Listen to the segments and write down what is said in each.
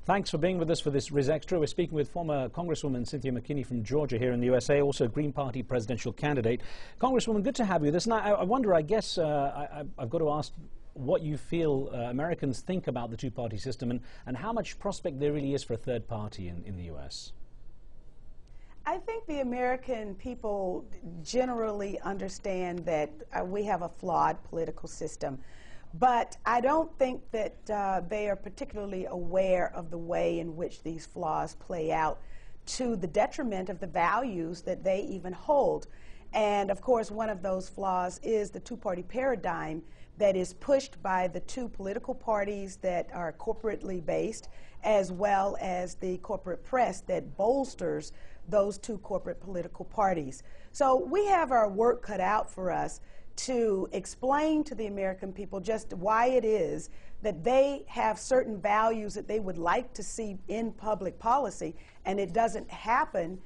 Thanks for being with us for this Riz Extra. We're speaking with former Congresswoman Cynthia McKinney from Georgia here in the USA, also Green Party presidential candidate. Congresswoman, good to have you. This night, I wonder, I guess I've got to ask what you feel Americans think about the two-party system and how much prospect there really is for a third party in the US. I think the American people generally understand that we have a flawed political system. But I don't think that they are particularly aware of the way in which these flaws play out to the detriment of the values that they even hold. And of course, one of those flaws is the two-party paradigm that is pushed by the two political parties that are corporately based, as well as the corporate press that bolsters those two corporate political parties. So we have our work cut out for us to explain to the American people just why it is that they have certain values that they would like to see in public policy, and it doesn't happen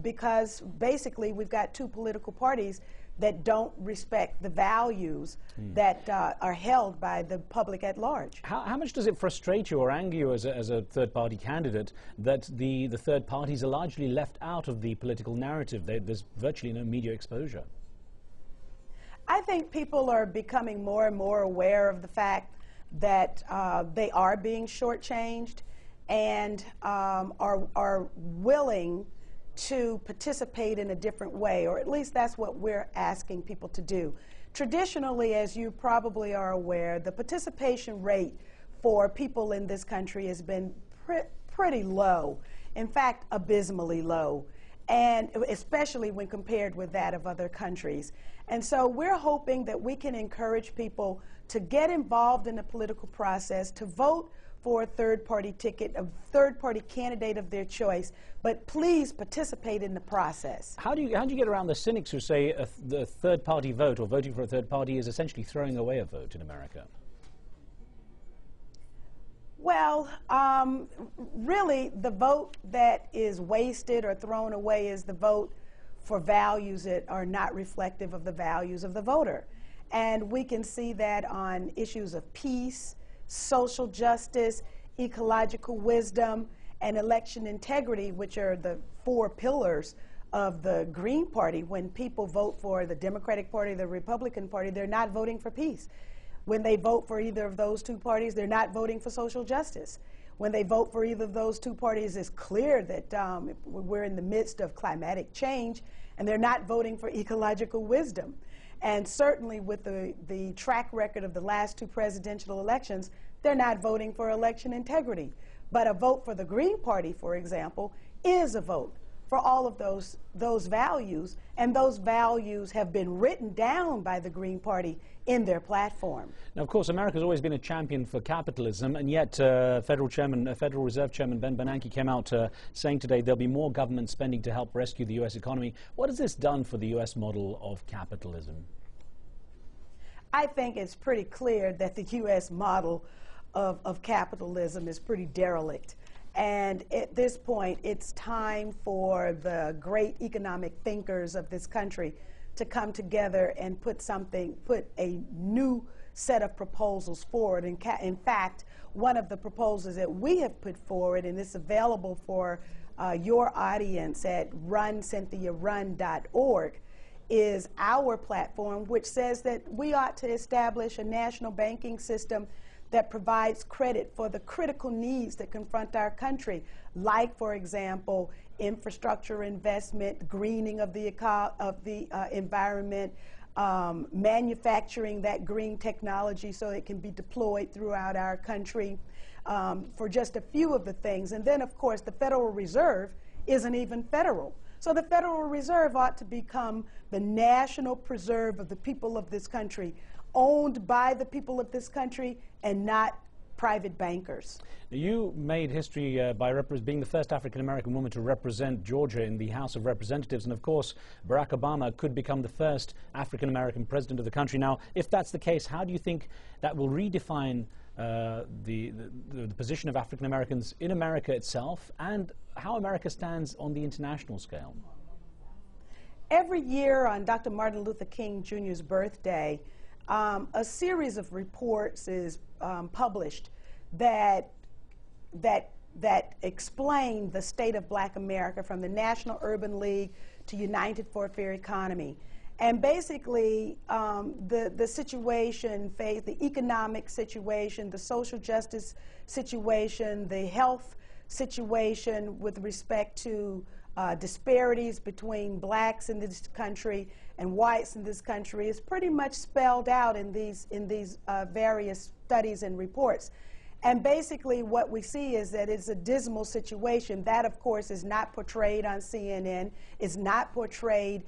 because basically we've got two political parties that don't respect the values that are held by the public at large. How much does it frustrate you or anger you as a third-party candidate that the third parties are largely left out of the political narrative? There's virtually no media exposure. I think people are becoming more and more aware of the fact that they are being shortchanged and are willing to participate in a different way, or at least that's what we're asking people to do. Traditionally, as you probably are aware, the participation rate for people in this country has been pretty low, in fact, abysmally low, and especially when compared with that of other countries. And so we're hoping that we can encourage people to get involved in the political process, to vote for a third-party ticket, a third-party candidate of their choice, but please participate in the process. How do you get around the cynics who say the third-party vote or voting for a third party is essentially throwing away a vote in America? Well, really, the vote that is wasted or thrown away is the vote for values that are not reflective of the values of the voter. And we can see that on issues of peace, social justice, ecological wisdom, and election integrity, which are the four pillars of the Green Party. When people vote for the Democratic Party, the Republican Party, they're not voting for peace. When they vote for either of those two parties, they're not voting for social justice. When they vote for either of those two parties, it's clear that we're in the midst of climatic change, and they're not voting for ecological wisdom. And certainly with the track record of the last two presidential elections, they're not voting for election integrity. But a vote for the Green Party, for example, is a vote for all of those values, and those values have been written down by the Green Party in their platform. Now, of course, America's always been a champion for capitalism, and yet Federal Reserve Chairman Ben Bernanke came out saying today there'll be more government spending to help rescue the U.S. economy. What has this done for the U.S. model of capitalism? I think it's pretty clear that the U.S. model of capitalism is pretty derelict. And at this point, it's time for the great economic thinkers of this country to come together and put a new set of proposals forward. In fact, one of the proposals that we have put forward, and it's available for your audience at runcynthiarun.org, is our platform, which says that we ought to establish a national banking system that provides credit for the critical needs that confront our country, like, for example, infrastructure investment, greening of the environment, manufacturing that green technology so it can be deployed throughout our country, for just a few of the things. And then, of course, the Federal Reserve isn't even federal. So the Federal Reserve ought to become the national preserve of the people of this country, owned by the people of this country and not private bankers. You made history by being the first African-American woman to represent Georgia in the House of Representatives, and of course Barack Obama could become the first African-American president of the country. Now, if that's the case, how do you think that will redefine the position of African-Americans in America itself and how America stands on the international scale? Every year on Dr. Martin Luther King Jr.'s birthday, a series of reports is published that explain the state of Black America, from the National Urban League to United for a Fair Economy. And basically, the situation, the economic situation, the social justice situation, the health situation with respect to disparities between blacks in this country and whites in this country is pretty much spelled out in these various studies and reports. And basically what we see is that it's a dismal situation. That, of course, is not portrayed on CNN, is not portrayed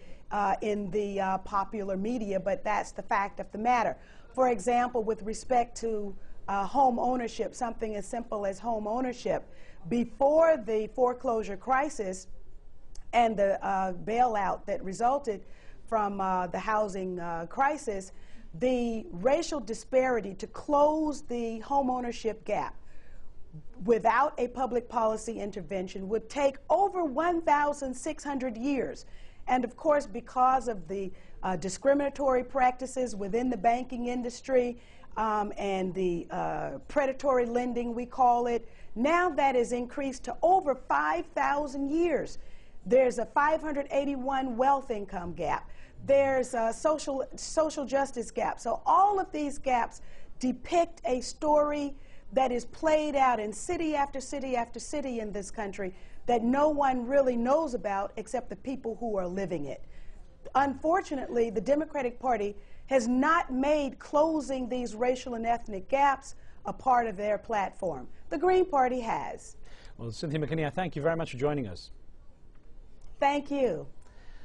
in the popular media, but that's the fact of the matter. For example, with respect to home ownership, something as simple as home ownership, before the foreclosure crisis and the bailout that resulted from the housing crisis, the racial disparity to close the home ownership gap without a public policy intervention would take over 1,600 years. And of course, because of the discriminatory practices within the banking industry and the predatory lending, we call it, now that is increased to over 5,000 years. There's a 581 wealth income gap. There's a social justice gap. So all of these gaps depict a story that is played out in city after city after city in this country that no one really knows about except the people who are living it. Unfortunately, the Democratic Party has not made closing these racial and ethnic gaps a part of their platform. The Green Party has. Well, Cynthia McKinney, I thank you very much for joining us. Thank you.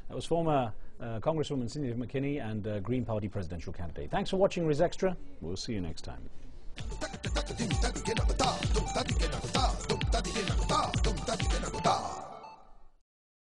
That was former Congresswoman Cynthia McKinney and Green Party presidential candidate. Thanks for watching Riz Extra. We'll see you next time.